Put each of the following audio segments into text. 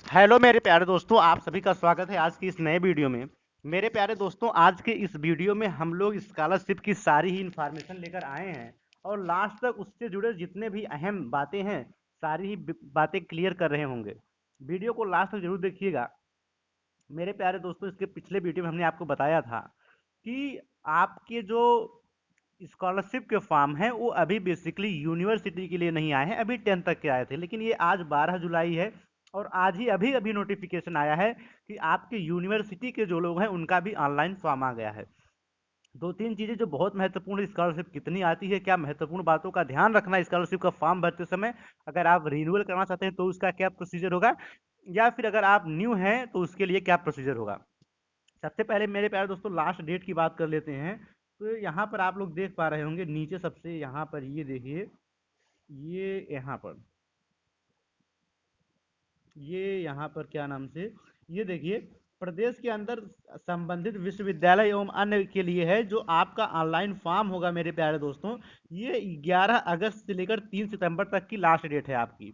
Hello मेरे प्यारे दोस्तों, आप सभी का स्वागत है आज की इस नए वीडियो में। मेरे प्यारे दोस्तों, आज के इस वीडियो में हम लोग स्कॉलरशिप की सारी ही इन्फॉर्मेशन लेकर आए हैं और लास्ट तक उससे जुड़े जितने भी अहम बातें हैं सारी ही बातें क्लियर कर रहे होंगे। वीडियो को लास्ट तक जरूर देखिएगा। मेरे प्यारे दोस्तों, इसके पिछले वीडियो में हमने आपको बताया था कि आपके जो स्कॉलरशिप के फॉर्म हैं वो अभी बेसिकली यूनिवर्सिटी के लिए नहीं आए हैं, अभी 10th तक के आए थे। लेकिन ये आज 12 जुलाई है और आज ही अभी अभी नोटिफिकेशन आया है कि आपके यूनिवर्सिटी के जो लोग हैं उनका भी ऑनलाइन फॉर्म आ गया है। दो तीन चीज़ें जो बहुत महत्वपूर्ण, स्कॉलरशिप कितनी आती है, क्या महत्वपूर्ण बातों का ध्यान रखना स्कॉलरशिप का फॉर्म भरते समय, अगर आप रिन्यूअल करना चाहते हैं तो उसका क्या प्रोसीजर होगा, या फिर अगर आप न्यू हैं तो उसके लिए क्या प्रोसीजर होगा। सबसे पहले मेरे प्यारे दोस्तों लास्ट डेट की बात कर लेते हैं। तो यहाँ पर आप लोग देख पा रहे होंगे नीचे सबसे, यहाँ पर ये देखिए, ये यहाँ पर, ये यहाँ पर क्या नाम से, ये देखिए, प्रदेश के अंदर संबंधित विश्वविद्यालय एवं अन्य के लिए है जो आपका ऑनलाइन फॉर्म होगा मेरे प्यारे दोस्तों। ये 11 अगस्त से लेकर 3 सितंबर तक की लास्ट डेट है आपकी।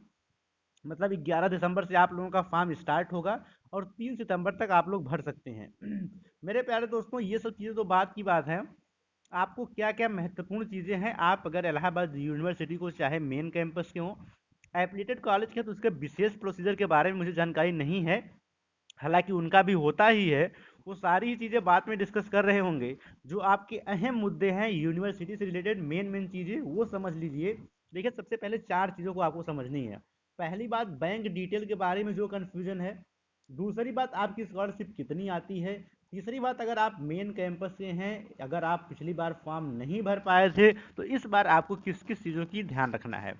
मतलब 11 दिसंबर से आप लोगों का फॉर्म स्टार्ट होगा और 3 सितंबर तक आप लोग भर सकते हैं। मेरे प्यारे दोस्तों, ये सब चीज़ें तो बात की बात है। आपको क्या क्या महत्वपूर्ण चीज़ें हैं, आप अगर इलाहाबाद यूनिवर्सिटी को चाहे मेन कैंपस के हों, एफिलिएटेड कॉलेज के, तो उसके विशेष प्रोसीजर के बारे में मुझे जानकारी नहीं है, हालांकि उनका भी होता ही है। वो सारी ही चीज़ें बाद में डिस्कस कर रहे होंगे। जो आपके अहम मुद्दे हैं यूनिवर्सिटी से रिलेटेड, मेन मेन चीज़ें वो समझ लीजिए। देखिए, सबसे पहले चार चीज़ों को आपको समझनी है। पहली बात, बैंक डिटेल के बारे में जो कन्फ्यूजन है। दूसरी बात, आपकी स्कॉलरशिप कितनी आती है। तीसरी बात, अगर आप मेन कैंपस से हैं, अगर आप पिछली बार फॉर्म नहीं भर पाए थे तो इस बार आपको किस किस चीज़ों की ध्यान रखना है।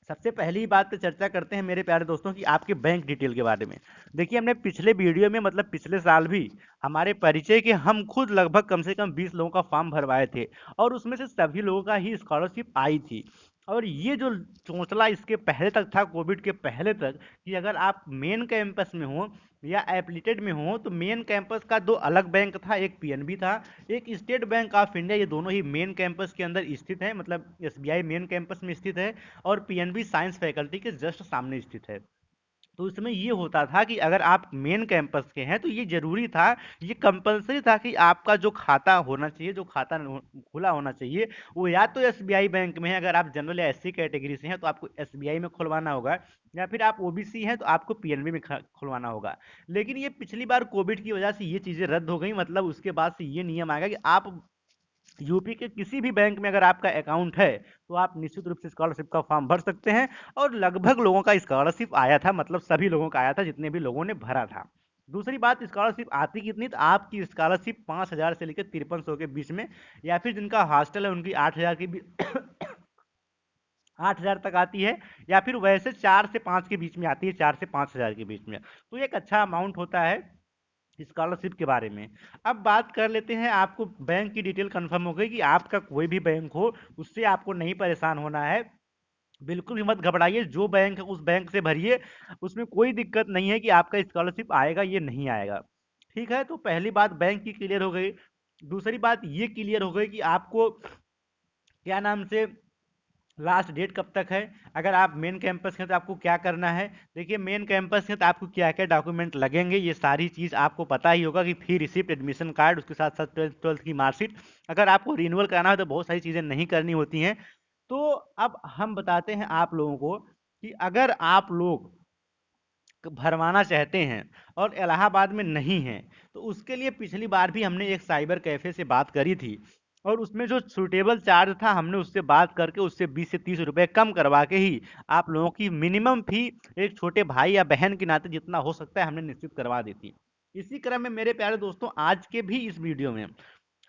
सबसे पहली बात पे चर्चा करते हैं मेरे प्यारे दोस्तों कि आपके बैंक डिटेल के बारे में। देखिए, हमने पिछले वीडियो में, मतलब पिछले साल भी, हमारे परिचय के हम खुद लगभग कम से कम 20 लोगों का फॉर्म भरवाए थे और उसमें से सभी लोगों का ही स्कॉलरशिप आई थी। और ये जो चौंचला इसके पहले तक था, कोविड के पहले तक, कि अगर आप मेन कैंपस में हो या एप्लीटेड में हो तो मेन कैंपस का दो अलग बैंक था, एक पीएनबी था, एक स्टेट बैंक ऑफ इंडिया। ये दोनों ही मेन कैंपस के अंदर स्थित है, मतलब एसबीआई मेन कैंपस में स्थित है और पीएनबी साइंस फैकल्टी के जस्ट सामने स्थित है। तो उसमें ये होता था कि अगर आप मेन कैंपस के हैं तो ये जरूरी था, ये कंपलसरी था कि आपका जो खाता होना चाहिए, जो खाता खुला होना चाहिए, वो या तो एसबीआई बैंक में है, अगर आप जनरल या एससी कैटेगरी से हैं तो आपको एसबीआई में खुलवाना होगा, या फिर आप ओबीसी हैं तो आपको पीएनबी में खुलवाना होगा। लेकिन ये पिछली बार कोविड की वजह से ये चीज़ें रद्द हो गई। मतलब उसके बाद से ये नियम आएगा कि आप यूपी के किसी भी बैंक में अगर आपका अकाउंट है तो आप निश्चित रूप से स्कॉलरशिप का फॉर्म भर सकते हैं। और लगभग लोगों का स्कॉलरशिप आया था, मतलब सभी लोगों का आया था जितने भी लोगों ने भरा था। दूसरी बात, स्कॉलरशिप आती कितनी, तो आपकी स्कॉलरशिप 5,000 से लेकर 5300 के बीच में, या फिर जिनका हॉस्टल है उनकी 8,000 के बीच 8,000 तक आती है, या फिर वैसे 4 से 5 के बीच में आती है, 4 से 5,000 के बीच में। तो एक अच्छा अमाउंट होता है स्कॉलरशिप के बारे में। अब बात कर लेते हैं, आपको बैंक की डिटेल कंफर्म हो गई कि आपका कोई भी बैंक हो, उससे आपको नहीं परेशान होना है। बिल्कुल भी मत घबराइए, जो बैंक है उस बैंक से भरिए, उसमें कोई दिक्कत नहीं है कि आपका स्कॉलरशिप आएगा ये नहीं आएगा। ठीक है, तो पहली बात बैंक की क्लियर हो गई। दूसरी बात ये क्लियर हो गई कि आपको क्या नाम से, लास्ट डेट कब तक है। अगर आप मेन कैंपस हैं तो आपको क्या करना है। देखिए, मेन कैंपस है तो आपको क्या क्या डॉक्यूमेंट लगेंगे ये सारी चीज़ आपको पता ही होगा कि फी रिसिप्ट, एडमिशन कार्ड, उसके साथ साथ ट्वेल्थ की मार्कशीट। अगर आपको रिन्यूअल कराना है तो बहुत सारी चीज़ें नहीं करनी होती हैं। तो अब हम बताते हैं आप लोगों को कि अगर आप लोग भरवाना चाहते हैं और इलाहाबाद में नहीं हैं तो उसके लिए पिछली बार भी हमने एक साइबर कैफ़े से बात करी थी और उसमें जो सूटेबल चार्ज था हमने उससे बात करके उससे 20 से 30 रुपए कम करवा के ही आप लोगों की मिनिमम फी, एक छोटे भाई या बहन के नाते जितना हो सकता है हमने निश्चित करवा दी थी। इसी क्रम में मेरे प्यारे दोस्तों, आज के भी इस वीडियो में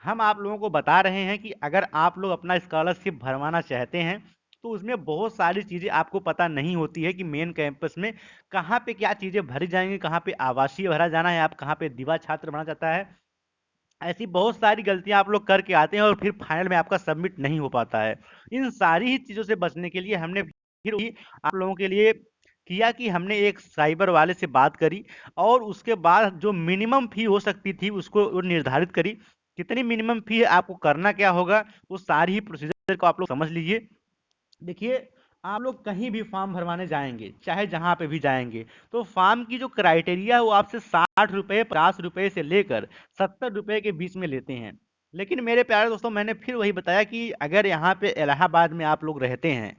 हम आप लोगों को बता रहे हैं कि अगर आप लोग अपना स्कॉलरशिप भरवाना चाहते हैं तो उसमें बहुत सारी चीज़ें आपको पता नहीं होती है कि मेन कैंपस में कहाँ पे क्या चीज़ें भरी जाएंगी, कहाँ पे आवासीय भरा जाना है, आप कहाँ पे दिवा छात्र बना जाता है। ऐसी बहुत सारी गलतियां आप लोग करके आते हैं और फिर फाइनल में आपका सबमिट नहीं हो पाता है। इन सारी ही चीज़ों से बचने के लिए हमने फिर भी आप लोगों के लिए किया कि हमने एक साइबर वाले से बात करी और उसके बाद जो मिनिमम फी हो सकती थी उसको वो निर्धारित करी। कितनी मिनिमम फी है, आपको करना क्या होगा, वो सारी ही प्रोसीजर को आप लोग समझ लीजिए। देखिए, आप लोग कहीं भी फॉर्म भरवाने जाएंगे, चाहे जहां पे भी जाएंगे, तो फॉर्म की जो क्राइटेरिया है वो आपसे 60 रुपये 50 रुपये से लेकर 70 रुपये के बीच में लेते हैं। लेकिन मेरे प्यारे दोस्तों, मैंने फिर वही बताया कि अगर यहाँ पे इलाहाबाद में आप लोग रहते हैं,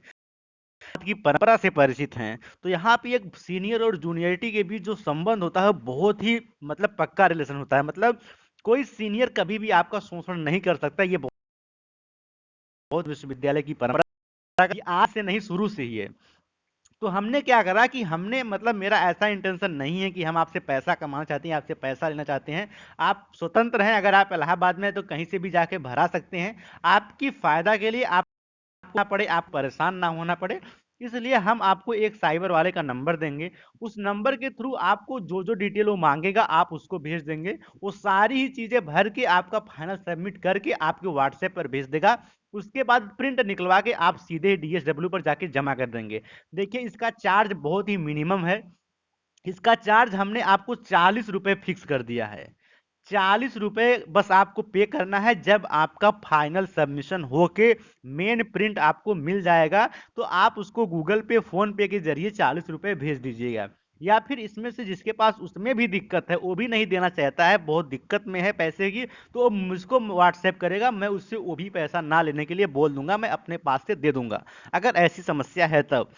की परंपरा से परिचित हैं, तो यहाँ पे एक सीनियर और जूनियरिटी के बीच जो संबंध होता है बहुत ही मतलब पक्का रिलेशन होता है। मतलब कोई सीनियर कभी भी आपका शोषण नहीं कर सकता। ये बहुत विश्वविद्यालय की परंपरा की आज से नहीं, शुरू से ही है। तो हमने क्या करा कि हमने मतलब मेरा ऐसा इंटेंशन नहीं है कि हम आपसे पैसा कमाना चाहते हैं, आपसे पैसा लेना चाहते हैं। आप स्वतंत्र हैं, अगर आप इलाहाबाद में हैं तो कहीं से भी जाके भरा सकते हैं। आपकी फायदा के लिए आप ना पड़े, आप परेशान ना होना पड़े, इसलिए हम आपको एक साइबर वाले का नंबर देंगे। उस नंबर के थ्रू आपको जो जो डिटेल वो मांगेगा आप उसको भेज देंगे। वो सारी ही चीजें भर के आपका फाइनल सबमिट करके आपके व्हाट्सएप पर भेज देगा। उसके बाद प्रिंट निकलवा के आप सीधे डीएसडब्ल्यू पर जाके जमा कर देंगे। देखिए, इसका चार्ज बहुत ही मिनिमम है। इसका चार्ज हमने आपको 40 रुपये फिक्स कर दिया है। 40 रुपये बस आपको पे करना है। जब आपका फाइनल सबमिशन होके मेन प्रिंट आपको मिल जाएगा, तो आप उसको गूगल पे फोन पे के जरिए 40 रुपये भेज दीजिएगा। या फिर इसमें से जिसके पास उसमें भी दिक्कत है, वो भी नहीं देना चाहता है, बहुत दिक्कत में है पैसे की, तो वो मुझको व्हाट्सएप करेगा, मैं उससे वो भी पैसा ना लेने के लिए बोल दूंगा, मैं अपने पास से दे दूंगा, अगर ऐसी समस्या है तब।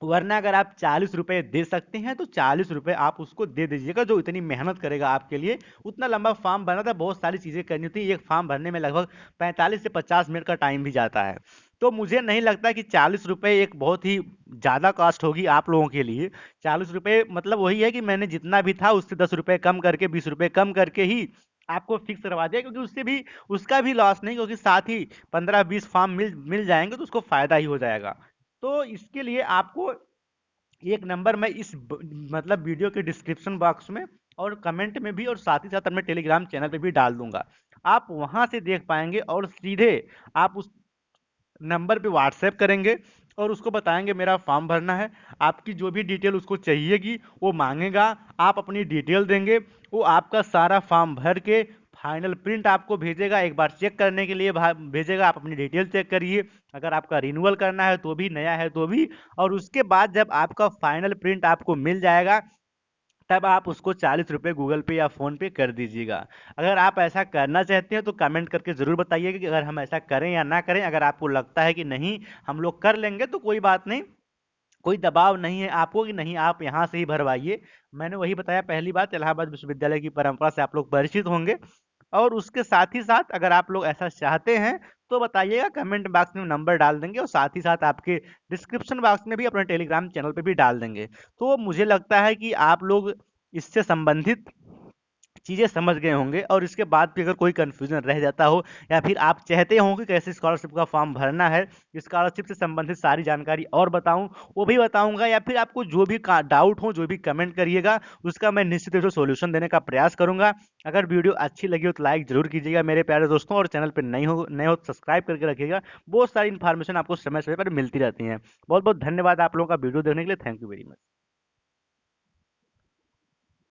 वरना अगर आप 40 रुपये दे सकते हैं तो 40 रुपये आप उसको दे दीजिएगा, जो इतनी मेहनत करेगा आपके लिए। उतना लंबा फॉर्म भरना था, बहुत सारी चीज़ें करनी होती है, एक फॉर्म भरने में लगभग 45 से 50 मिनट का टाइम भी जाता है। तो मुझे नहीं लगता कि 40 रुपये एक बहुत ही ज़्यादा कॉस्ट होगी आप लोगों के लिए। 40 रुपये मतलब वही है कि मैंने जितना भी था उससे 10 रुपये कम करके, 20 रुपये कम करके ही आपको फिक्स करवा दिया, क्योंकि उससे भी उसका भी लॉस नहीं, क्योंकि साथ ही 15-20 फॉर्म मिल मिल जाएंगे तो उसको फायदा ही हो जाएगा। तो इसके लिए आपको एक नंबर मैं इस मतलब वीडियो के डिस्क्रिप्शन बॉक्स में और कमेंट में भी, और साथ ही साथ अपने टेलीग्राम चैनल पे भी डाल दूंगा। आप वहां से देख पाएंगे और सीधे आप उस नंबर पे व्हाट्सएप करेंगे और उसको बताएंगे मेरा फॉर्म भरना है। आपकी जो भी डिटेल उसको चाहिएगी वो मांगेगा, आप अपनी डिटेल देंगे, वो आपका सारा फॉर्म भर के फाइनल प्रिंट आपको भेजेगा, एक बार चेक करने के लिए भेजेगा। आप अपनी डिटेल चेक करिए, अगर आपका रिन्यूअल करना है तो भी, नया है तो भी। और उसके बाद जब आपका फाइनल प्रिंट आपको मिल जाएगा, तब आप उसको 40 रुपये गूगल पे या फोन पे कर दीजिएगा। अगर आप ऐसा करना चाहते हैं तो कमेंट करके ज़रूर बताइएगा कि अगर हम ऐसा करें या ना करें। अगर आपको लगता है कि नहीं हम लोग कर लेंगे तो कोई बात नहीं, कोई दबाव नहीं है आपको कि नहीं आप यहाँ से ही भरवाइए। मैंने वही बताया, पहली बात, इलाहाबाद विश्वविद्यालय की परंपरा से आप लोग परिचित होंगे। और उसके साथ ही साथ अगर आप लोग ऐसा चाहते हैं तो बताइएगा, कमेंट बॉक्स में नंबर डाल देंगे, और साथ ही साथ आपके डिस्क्रिप्शन बॉक्स में भी अपने टेलीग्राम चैनल पे भी डाल देंगे। तो मुझे लगता है कि आप लोग इससे संबंधित चीज़ें समझ गए होंगे। और इसके बाद भी अगर कोई कन्फ्यूजन रह जाता हो, या फिर आप चाहते हो कि कैसे स्कॉलरशिप का फॉर्म भरना है, स्कॉलरशिप से संबंधित सारी जानकारी और बताऊं, वो भी बताऊंगा। या फिर आपको जो भी डाउट हो, जो भी कमेंट करिएगा, उसका मैं निश्चित रूप से सोल्यूशन देने का प्रयास करूंगा। अगर वीडियो अच्छी लगी हो तो लाइक जरूर कीजिएगा मेरे प्यारे दोस्तों, और चैनल पर नए हो तो सब्सक्राइब करके रखिएगा। बहुत सारी इन्फॉर्मेशन आपको समय समय पर मिलती रहती है। बहुत बहुत धन्यवाद आप लोगों का वीडियो देखने के लिए। Thank you very much.